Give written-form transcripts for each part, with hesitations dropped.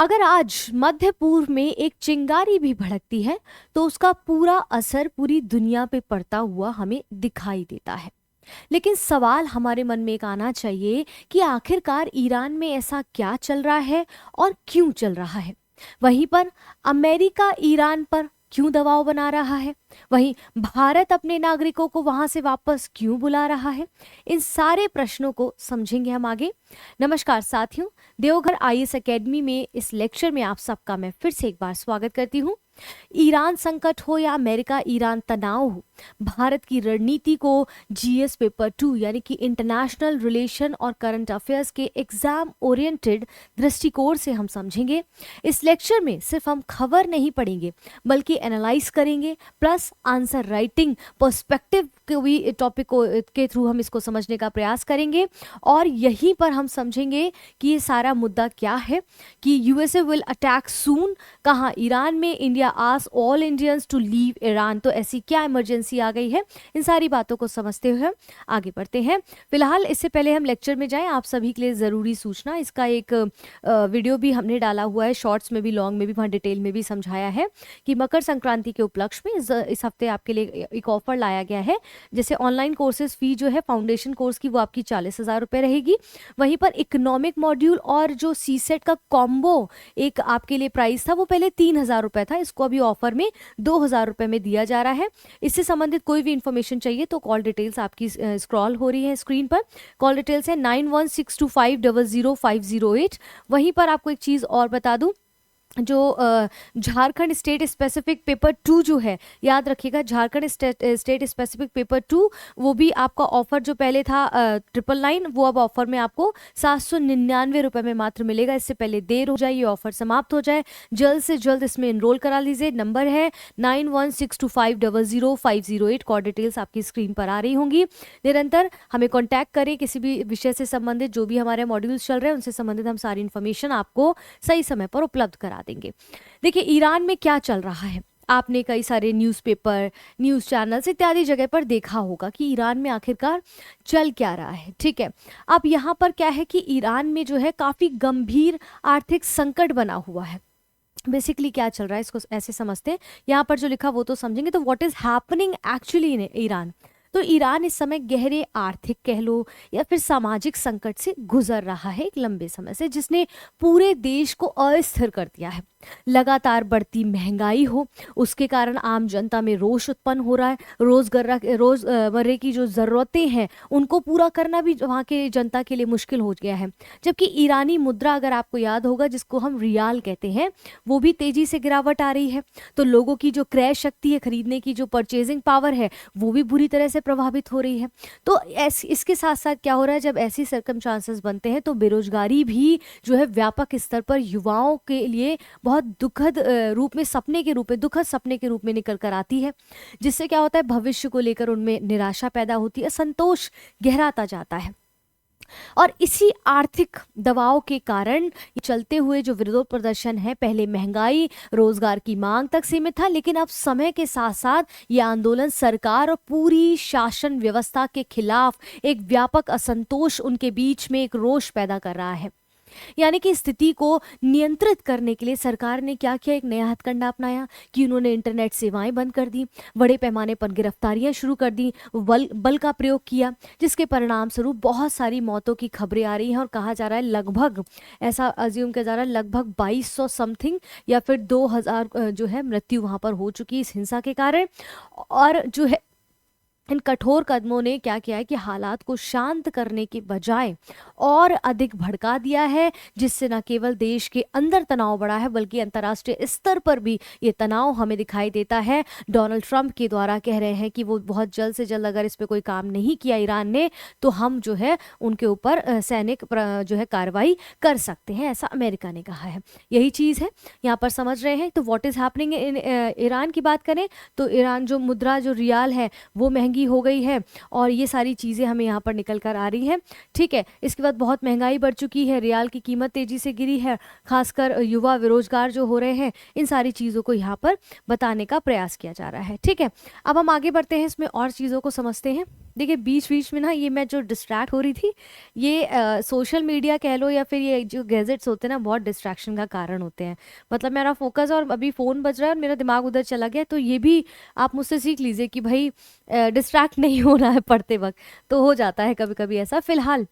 अगर आज मध्य पूर्व में एक चिंगारी भी भड़कती है तो उसका पूरा असर पूरी दुनिया पे पड़ता हुआ हमें दिखाई देता है। लेकिन सवाल हमारे मन में एक आना चाहिए कि आखिरकार ईरान में ऐसा क्या चल रहा है और क्यों चल रहा है। वहीं पर अमेरिका ईरान पर क्यों दबाव बना रहा है, वहीं भारत अपने नागरिकों को वहां से वापस क्यों बुला रहा है। इन सारे प्रश्नों को समझेंगे हम आगे। नमस्कार साथियों, देवघर आईएएस एकेडमी में इस लेक्चर में आप सबका मैं फिर से एक बार स्वागत करती हूँ। ईरान संकट हो या अमेरिका ईरान तनाव हो, भारत की रणनीति को जीएस पेपर 2 यानी कि इंटरनेशनल रिलेशन और करंट अफेयर्स के एग्जाम ओरिएंटेड दृष्टिकोण से हम समझेंगे। इस लेक्चर में सिर्फ हम खबर नहीं पढ़ेंगे बल्कि एनालाइज करेंगे, प्लस आंसर राइटिंग पर्सपेक्टिव के भी टॉपिक को के थ्रू हम इसको समझने का प्रयास करेंगे। और यहीं पर हम समझेंगे कि ये सारा मुद्दा क्या है, कि यूएसए विल अटैक सून, कहाँ ईरान में India ask all Indians to leave Iran, तो ऐसी क्या इमरजेंसी आ गई है। इन सारी बातों को समझते हुए आगे बढ़ते हैं। फिलहाल इससे पहले हम लेक्चर में जाएं, आप सभी के लिए ज़रूरी सूचना, इसका एक वीडियो भी हमने डाला हुआ है, शॉर्ट्स में भी, लॉन्ग में भी, वहाँ डिटेल में भी समझाया है कि मकर संक्रांति के उपलक्ष्य में इस हफ्ते आपके लिए एक ऑफर लाया गया है। जैसे ऑनलाइन कोर्सेज फी जो है फाउंडेशन कोर्स की वो आपकी 40,000 रुपये रहेगी। वहीं पर इकोनॉमिक मॉड्यूल और जो सी सेट का कॉम्बो एक आपके लिए प्राइस था वो पहले 3,000 रुपये था, इसको अभी ऑफर में 2,000 रुपये में दिया जा रहा है। इससे संबंधित कोई भी इंफॉर्मेशन चाहिए तो कॉल डिटेल्स आपकी स्क्रॉल हो रही है स्क्रीन पर। कॉल डिटेल्स है 9162500508। वहीं पर आपको एक चीज़ और बता दूं, जो झारखंड स्टेट स्पेसिफिक पेपर 2 जो है, याद रखिएगा, झारखंड स्टेट स्पेसिफिक पेपर 2 वो भी आपका ऑफर जो पहले था 999, वो अब ऑफर में आपको 799 रुपये में मात्र मिलेगा। इससे पहले देर हो जाए, ये ऑफर समाप्त हो जाए, जल्द से जल्द इसमें इनरोल करा लीजिए। नंबर है 9162500508। कॉल डिटेल्स आपकी स्क्रीन पर आ रही होंगी। निरंतर हमें कॉन्टैक्ट करें किसी भी विषय से संबंधित, जो भी हमारे मॉड्यूल्स चल रहे हैं उनसे संबंधित हम सारी इन्फॉर्मेशन आपको सही समय पर उपलब्ध करा देंगे। देखिए, ईरान में क्या चल रहा है, आपने कई सारे न्यूज़पेपर, न्यूज़ चैनल्स इत्यादि जगह पर देखा होगा कि ईरान में आखिरकार चल क्या रहा है। ठीक है, अब यहाँ पर क्या है कि ईरान में जो है काफ़ी गंभीर आर्थिक संकट बना हुआ है। बेसिकली क्या चल रहा है इसको ऐसे समझते हैं, यहाँ पर जो लिखा वो तो समझेंगे। तो what is happening actually in Iran, तो ईरान इस समय गहरे आर्थिक कह लो या फिर सामाजिक संकट से गुजर रहा है एक लंबे समय से, जिसने पूरे देश को अस्थिर कर दिया है। लगातार बढ़ती महंगाई हो, उसके कारण आम जनता में रोष उत्पन्न हो रहा है। रोजमर्रे की जो ज़रूरतें हैं उनको पूरा करना भी वहाँ के जनता के लिए मुश्किल हो गया है। जबकि ईरानी मुद्रा, अगर आपको याद होगा, जिसको हम रियाल कहते हैं, वो भी तेजी से गिरावट आ रही है। तो लोगों की जो क्रय शक्ति है, खरीदने की जो परचेजिंग पावर है, वो भी बुरी तरह से प्रभावित हो रही है। तो इसके साथ साथ क्या हो रहा है, जब ऐसी सर्कमस्टांसेस बनते हैं तो बेरोजगारी भी जो है व्यापक स्तर पर युवाओं के लिए बहुत दुखद रूप में, सपने के रूप में, दुखद सपने के रूप में निकल कर आती है। जिससे क्या होता है, भविष्य को लेकर उनमें निराशा पैदा होती है, असंतोष गहराता जाता है। और इसी आर्थिक दबाव के कारण चलते हुए जो विरोध प्रदर्शन है, पहले महंगाई, रोजगार की मांग तक सीमित था, लेकिन अब समय के साथ साथ ये आंदोलन सरकार और पूरी शासन व्यवस्था के खिलाफ एक व्यापक असंतोष, उनके बीच में एक रोष पैदा कर रहा है। यानी कि स्थिति को नियंत्रित करने के लिए सरकार ने क्या किया, एक नया हथकंडा अपनाया कि उन्होंने इंटरनेट सेवाएं बंद कर दी, बड़े पैमाने पर गिरफ्तारियां शुरू कर दी, बल का प्रयोग किया, जिसके परिणाम स्वरूप बहुत सारी मौतों की खबरें आ रही हैं। और कहा जा रहा है लगभग, ऐसा अज्यूम किया जा रहा है, लगभग 2200 समथिंग या फिर 2000 जो है मृत्यु वहां पर हो चुकी इस हिंसा के कारण। और जो है इन कठोर कदमों ने क्या किया है कि हालात को शांत करने के बजाय और अधिक भड़का दिया है, जिससे न केवल देश के अंदर तनाव बढ़ा है बल्कि अंतर्राष्ट्रीय स्तर पर भी ये तनाव हमें दिखाई देता है। डोनाल्ड ट्रंप के द्वारा कह रहे हैं कि वो बहुत जल्द से जल्द, अगर इस पर कोई काम नहीं किया ईरान ने, तो हम जो है उनके ऊपर सैनिक जो है कार्रवाई कर सकते हैं, ऐसा अमेरिका ने कहा है। यही चीज़ है यहाँ पर समझ रहे हैं। तो what is happening in Iran की बात करें तो ईरान जो मुद्रा, जो रियाल है, वो महंगी हो गई है और ये सारी चीज़ें हमें यहाँ पर निकल कर आ रही हैं। ठीक है, इसके बाद बहुत महंगाई बढ़ चुकी है, रियाल की कीमत तेजी से गिरी है, खासकर युवा बेरोजगार जो हो रहे हैं, इन सारी चीज़ों को यहाँ पर बताने का प्रयास किया जा रहा है। ठीक है, अब हम आगे बढ़ते हैं, इसमें और चीज़ों को समझते हैं। देखिए बीच बीच में ना ये मैं जो डिस्ट्रैक्ट हो रही थी, ये सोशल मीडिया कह लो या फिर ये जो गैजेट्स होते हैं ना, बहुत डिस्ट्रैक्शन का कारण होते हैं। मतलब मेरा फोकस, और अभी फ़ोन बज रहा है और मेरा दिमाग उधर चला गया, तो ये भी आप मुझसे सीख लीजिए कि भाई डिस्ट्रैक्ट नहीं होना है पढ़ते वक्त। तो हो जाता है कभी कभी ऐसा। फिलहाल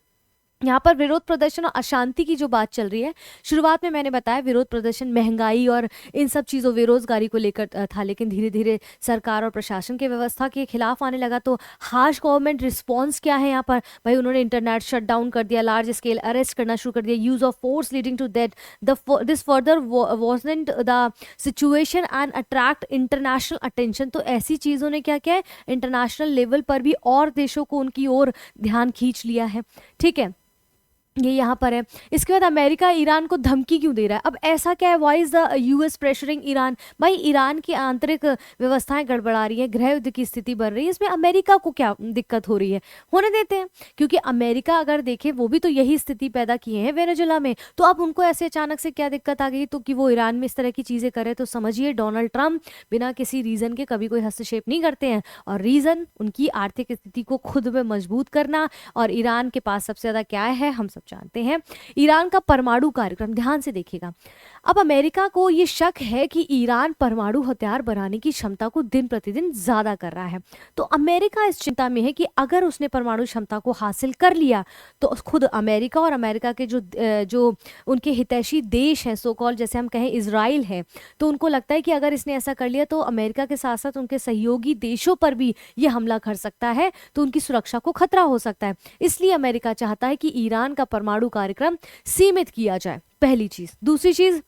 यहाँ पर विरोध प्रदर्शन और अशांति की जो बात चल रही है, शुरुआत में मैंने बताया विरोध प्रदर्शन महंगाई और इन सब चीज़ों, बेरोजगारी को लेकर था, लेकिन धीरे धीरे सरकार और प्रशासन की व्यवस्था के खिलाफ आने लगा। तो हार्श गवर्नमेंट रिस्पॉन्स क्या है यहाँ पर? भाई उन्होंने इंटरनेट शट डाउन कर दिया, लार्ज स्केल अरेस्ट करना शुरू कर दिया, use of force leading to that this further worsening the situation and attract international attention. तो ऐसी चीज़ों ने क्या क्या है, इंटरनेशनल लेवल पर भी और देशों को उनकी ओर ध्यान खींच लिया है। ठीक है, ये यहाँ पर है। इसके बाद अमेरिका ईरान को धमकी क्यों दे रहा है? अब ऐसा क्या है, why is the US pressuring Iran? भाई ईरान की आंतरिक व्यवस्थाएं गड़बड़ा रही है, गृह युद्ध की स्थिति बढ़ रही है, इसमें अमेरिका को क्या दिक्कत हो रही है? होने देते हैं, क्योंकि अमेरिका अगर देखें वो भी तो यही स्थिति पैदा किए हैं वेनेजुला में। तो अब उनको ऐसे अचानक से क्या दिक्कत आ गई तो कि वो ईरान में इस तरह की चीजें करे? तो समझिए डोनाल्ड ट्रंप बिना किसी रीजन के कभी कोई हस्तक्षेप नहीं करते हैं, और रीजन उनकी आर्थिक स्थिति को खुद में मजबूत करना। और ईरान के पास सबसे ज्यादा क्या है हम सब जानते हैं, ईरान का परमाणु कार्यक्रम। ध्यान से देखिएगा, अब अमेरिका को ये शक है कि ईरान परमाणु हथियार बनाने की क्षमता को दिन प्रतिदिन ज्यादा कर रहा है। तो अमेरिका इस चिंता में है कि अगर उसने परमाणु क्षमता को हासिल कर लिया तो खुद अमेरिका और अमेरिका के जो उनके हितैषी देश हैं, सो कॉल जैसे हम कहें इजराइल है, तो उनको लगता है कि अगर इसने ऐसा कर लिया तो अमेरिका के साथ साथ उनके सहयोगी देशों पर भी ये हमला कर सकता है, तो उनकी सुरक्षा को खतरा हो सकता है। इसलिए अमेरिका चाहता है कि ईरान का परमाणु कार्यक्रम सीमित किया जाए, पहली चीज। दूसरी चीज,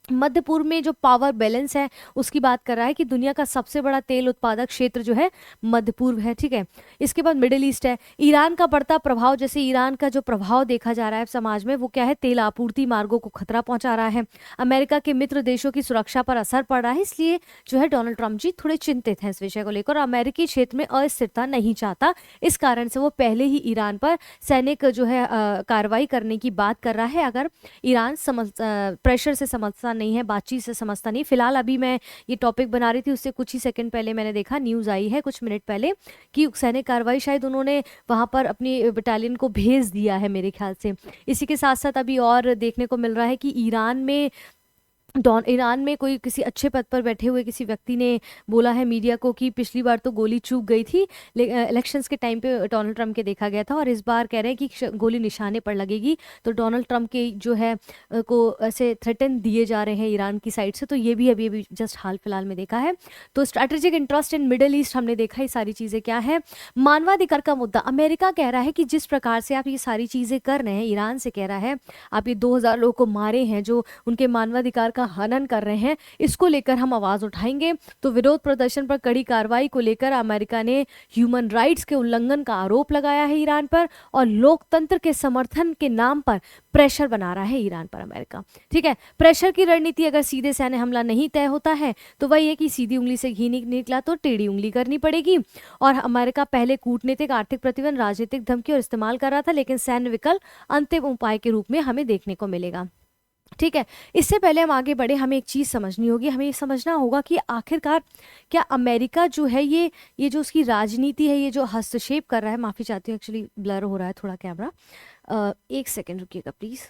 मध्य पूर्व में जो पावर बैलेंस है उसकी बात कर रहा है कि दुनिया का सबसे बड़ा तेल उत्पादक क्षेत्र जो है मध्य पूर्व है। ठीक है, इसके बाद मिडिल ईस्ट है। ईरान का बढ़ता प्रभाव, जैसे ईरान का जो प्रभाव देखा जा रहा है समाज में, वो क्या है, तेल आपूर्ति मार्गों को खतरा पहुंचा रहा है, अमेरिका के मित्र देशों की सुरक्षा पर असर पड़ रहा है। इसलिए जो है डोनाल्ड ट्रंप जी थोड़े चिंतित हैं इस विषय को लेकर, अमेरिकी क्षेत्र में अस्थिरता नहीं चाहता। इस कारण से वो पहले ही ईरान पर सैनिक जो है कार्रवाई करने की बात कर रहा है, अगर ईरान प्रेशर से समझता नहीं है, बातचीत से समझता नहीं। फिलहाल अभी मैं ये टॉपिक बना रही थी, उससे कुछ ही सेकंड पहले मैंने देखा, न्यूज़ आई है कुछ मिनट पहले कि सैनिक कार्रवाई शायद उन्होंने वहां पर अपनी बटालियन को भेज दिया है मेरे ख्याल से। इसी के साथ साथ अभी और देखने को मिल रहा है कि ईरान में कोई किसी अच्छे पद पर बैठे हुए किसी व्यक्ति ने बोला है मीडिया को कि पिछली बार तो गोली चूक गई थी इलेक्शंस के टाइम पे डोनाल्ड ट्रंप के देखा गया था, और इस बार कह रहे हैं कि गोली निशाने पर लगेगी। तो डोनाल्ड ट्रंप के जो है को ऐसे थ्रेटन दिए जा रहे हैं ईरान की साइड से। तो ये भी अभी अभी जस्ट हाल फिलहाल में देखा है। तो strategic interest in middle east हमने देखा, ये सारी चीज़ें क्या है। मानवाधिकार का मुद्दा, अमेरिका कह रहा है कि जिस प्रकार से आप ये सारी चीज़ें कर रहे हैं, ईरान से कह रहा है आप ये 2000 लोगों को मारे हैं जो उनके मानवाधिकार का हनन कर रहे हैं, इसको लेकर हम आवाज उठाएंगे। तो विरोध प्रदर्शन पर कड़ी कार्रवाई को लेकर अमेरिका ने ह्यूमन राइट्स के उल्लंघन का आरोप लगाया है ईरान पर, और लोकतंत्र के समर्थन के नाम पर प्रेशर बना रहा है ईरान पर अमेरिका। ठीक है, प्रेशर की रणनीति, अगर सीधे सैन्य हमला नहीं तय होता है तो वही है कि सीधी उंगली से घी नहीं निकला तो टेढ़ी उंगली करनी पड़ेगी। और अमेरिका पहले कूटनीतिक, आर्थिक प्रतिबंध, राजनीतिक धमकी और इस्तेमाल कर रहा था, लेकिन सैन्य विकल्प अंतिम उपाय के रूप में हमें देखने को मिलेगा। ठीक है, इससे पहले हम आगे बढ़े, हमें एक चीज़ समझनी होगी, हमें ये समझना होगा कि आखिरकार क्या अमेरिका जो है ये जो उसकी राजनीति है, ये जो हस्तक्षेप कर रहा है, माफ़ी चाहती हूँ एक्चुअली ब्लर हो रहा है थोड़ा कैमरा, एक सेकेंड रुकिएगा प्लीज़,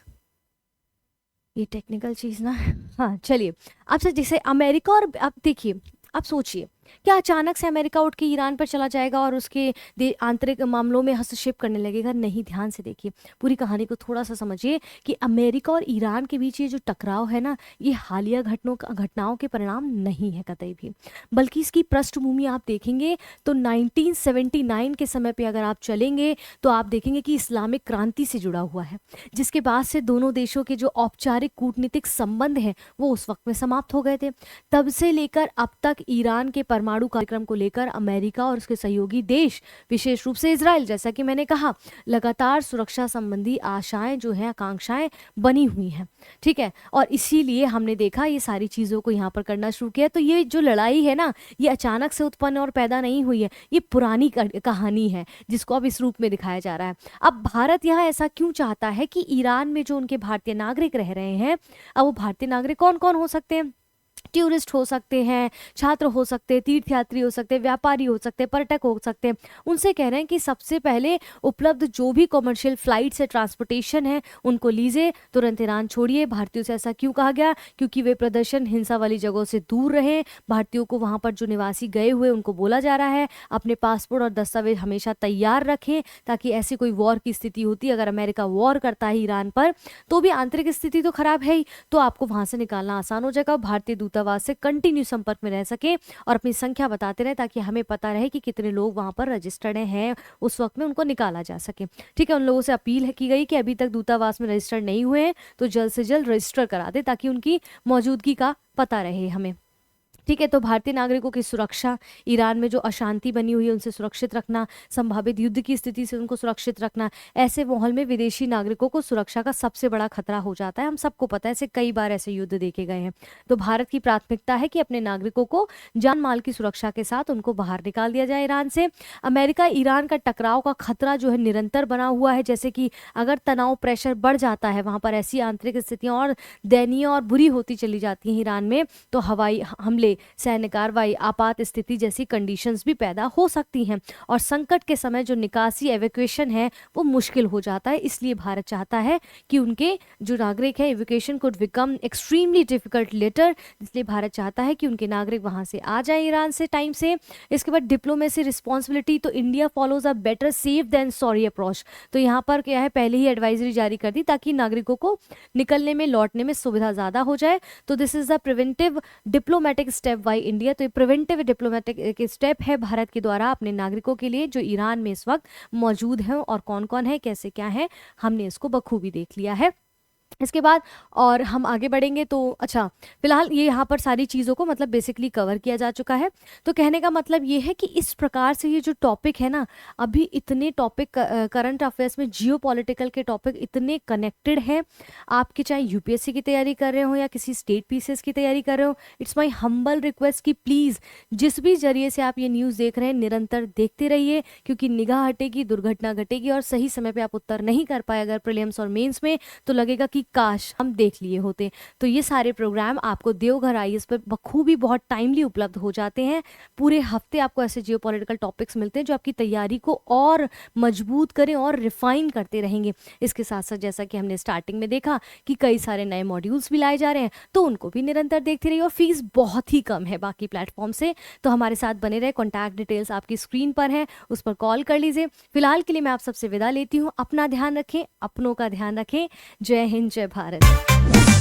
ये टेक्निकल चीज़ ना। हाँ चलिए, अब से जैसे अमेरिका, और अब देखिए, आप सोचिए क्या अचानक से अमेरिका उठ के ईरान पर चला जाएगा और उसके आंतरिक मामलों में हस्तक्षेप करने लगेगा? नहीं, ध्यान से देखिए, पूरी कहानी को थोड़ा सा समझिए कि अमेरिका और ईरान के बीच ये जो टकराव है ना, ये हालिया घटनाओं के परिणाम नहीं है कतई भी, बल्कि इसकी पृष्ठभूमि आप देखेंगे तो 1979 के समय पे अगर आप चलेंगे तो आप देखेंगे कि इस्लामिक क्रांति से जुड़ा हुआ है, जिसके बाद से दोनों देशों के जो औपचारिक कूटनीतिक संबंध हैं वो उस वक्त में समाप्त हो गए थे। तब से लेकर अब तक ईरान के परमाणु कार्यक्रम को लेकर अमेरिका और उसके सहयोगी देश, विशेष रूप से इजराइल, जैसा कि मैंने कहा, लगातार सुरक्षा संबंधी आशाएं जो है, आकांक्षाएं बनी हुई हैं। ठीक है, और इसीलिए हमने देखा ये सारी चीज़ों को यहाँ पर करना शुरू किया। तो ये जो लड़ाई है ना, ये अचानक से उत्पन्न और पैदा नहीं हुई है, ये पुरानी कहानी है जिसको अब इस रूप में दिखाया जा रहा है। अब भारत यहाँ ऐसा क्यों चाहता है कि ईरान में जो उनके भारतीय नागरिक रह रहे हैं, अब वो भारतीय नागरिक कौन कौन हो सकते हैं? टूरिस्ट हो सकते हैं, छात्र हो सकते हैं, तीर्थयात्री हो सकते हैं, व्यापारी हो सकते हैं, पर्यटक हो सकते हैं। उनसे कह रहे हैं कि सबसे पहले उपलब्ध जो भी कमर्शियल फ्लाइट्स है, ट्रांसपोर्टेशन है, उनको लीजिए, तुरंत ईरान छोड़िए। भारतीयों से ऐसा क्यों कहा गया? क्योंकि वे प्रदर्शन हिंसा वाली जगहों से दूर रहें। भारतीयों को वहाँ पर जो निवासी गए हुए उनको बोला जा रहा है अपने पासपोर्ट और दस्तावेज हमेशा तैयार रखें, ताकि ऐसी कोई वॉर की स्थिति होती है, अगर अमेरिका वॉर करता है ईरान पर, तो भी आंतरिक स्थिति तो खराब है ही, तो आपको वहाँ से निकालना आसान हो जाएगा। भारतीय दूतावास से कंटिन्यू संपर्क में रह सके और अपनी संख्या बताते रहे, ताकि हमें पता रहे कि कितने लोग वहां पर रजिस्टर्ड हैं, उस वक्त में उनको निकाला जा सके। ठीक है, उन लोगों से अपील की गई कि अभी तक दूतावास में रजिस्टर्ड नहीं हुए हैं तो जल्द से जल्द रजिस्टर करा दे, ताकि उनकी मौजूदगी का पता रहे हमें। ठीक है, तो भारतीय नागरिकों की सुरक्षा, ईरान में जो अशांति बनी हुई है उनसे सुरक्षित रखना, संभावित युद्ध की स्थिति से उनको सुरक्षित रखना। ऐसे माहौल में विदेशी नागरिकों को सुरक्षा का सबसे बड़ा खतरा हो जाता है, हम सबको पता है, ऐसे कई बार ऐसे युद्ध देखे गए हैं। तो भारत की प्राथमिकता है कि अपने नागरिकों को जान माल की सुरक्षा के साथ उनको बाहर निकाल दिया जाए ईरान से। अमेरिका ईरान का टकराव का खतरा जो है निरंतर बना हुआ है, जैसे कि अगर तनाव प्रेशर बढ़ जाता है वहाँ पर, ऐसी आंतरिक स्थितियाँ और दयनीय और बुरी होती चली जाती हैं ईरान में, तो हवाई हमले, सैन्य कार्रवाई, आपात स्थिति जैसी कंडीशंस भी पैदा हो सकती हैं, और संकट के समय जो निकासी एवैक्यूएशन है वो मुश्किल हो जाता है। इसलिए भारत चाहता है कि उनके जो नागरिक है, evacuation could become extremely difficult later, इसलिए भारत चाहता है कि उनके नागरिक वहां से आ जाए ईरान से टाइम से। इसके बाद डिप्लोमेसी रिस्पॉन्सिबिलिटी, तो India follows a better safe than sorry approach. तो यहाँ पर क्या है, पहले ही एडवाइजरी जारी कर दी ताकि नागरिकों को निकलने में, लौटने में सुविधा ज्यादा हो जाए। तो this is the preventive diplomatic step by India. तो ये प्रिवेंटिव डिप्लोमेटिक स्टेप है भारत के द्वारा अपने नागरिकों के लिए जो ईरान में इस वक्त मौजूद हैं, और कौन कौन है, कैसे क्या है, हमने इसको बखूबी देख लिया है। इसके बाद और हम आगे बढ़ेंगे तो अच्छा, फिलहाल ये यहाँ पर सारी चीज़ों को मतलब बेसिकली कवर किया जा चुका है। तो कहने का मतलब ये है कि इस प्रकार से ये जो टॉपिक है ना, अभी इतने टॉपिक करंट अफेयर्स में जियोपॉलिटिकल के टॉपिक इतने कनेक्टेड हैं, आपके चाहे यूपीएससी की तैयारी कर रहे हो या किसी स्टेट पीसीएस की तैयारी कर रहे हो, इट्स माई हम्बल रिक्वेस्ट कि प्लीज़ जिस भी जरिए से आप ये न्यूज़ देख रहे हैं निरंतर देखते रहिए, क्योंकि निगाह हटेगी दुर्घटना घटेगी, और सही समय पर आप उत्तर नहीं कर पाए अगर प्रीलिम्स और मेंस में, तो लगेगा कि काश हम देख लिए होते। तो ये सारे प्रोग्राम आपको देवघर आईएएस पर बखूबी बहुत टाइमली उपलब्ध हो जाते हैं। पूरे हफ्ते आपको ऐसे जियोपॉलिटिकल टॉपिक्स मिलते हैं जो आपकी तैयारी को और मजबूत करें और रिफाइन करते रहेंगे। इसके साथ साथ जैसा कि हमने स्टार्टिंग में देखा कि कई सारे नए मॉड्यूल्स भी लाए जा रहे हैं, तो उनको भी निरंतर देखते रहिए, और फीस बहुत ही कम है बाकी प्लेटफॉर्म से। तो हमारे साथ बने रहे, कॉन्टैक्ट डिटेल्स आपकी स्क्रीन पर है, उस पर कॉल कर लीजिए। फिलहाल के लिए मैं आप सबसे विदा लेती हूँ। अपना ध्यान रखें, अपनों का ध्यान रखें। जय हिंद, जय भारत।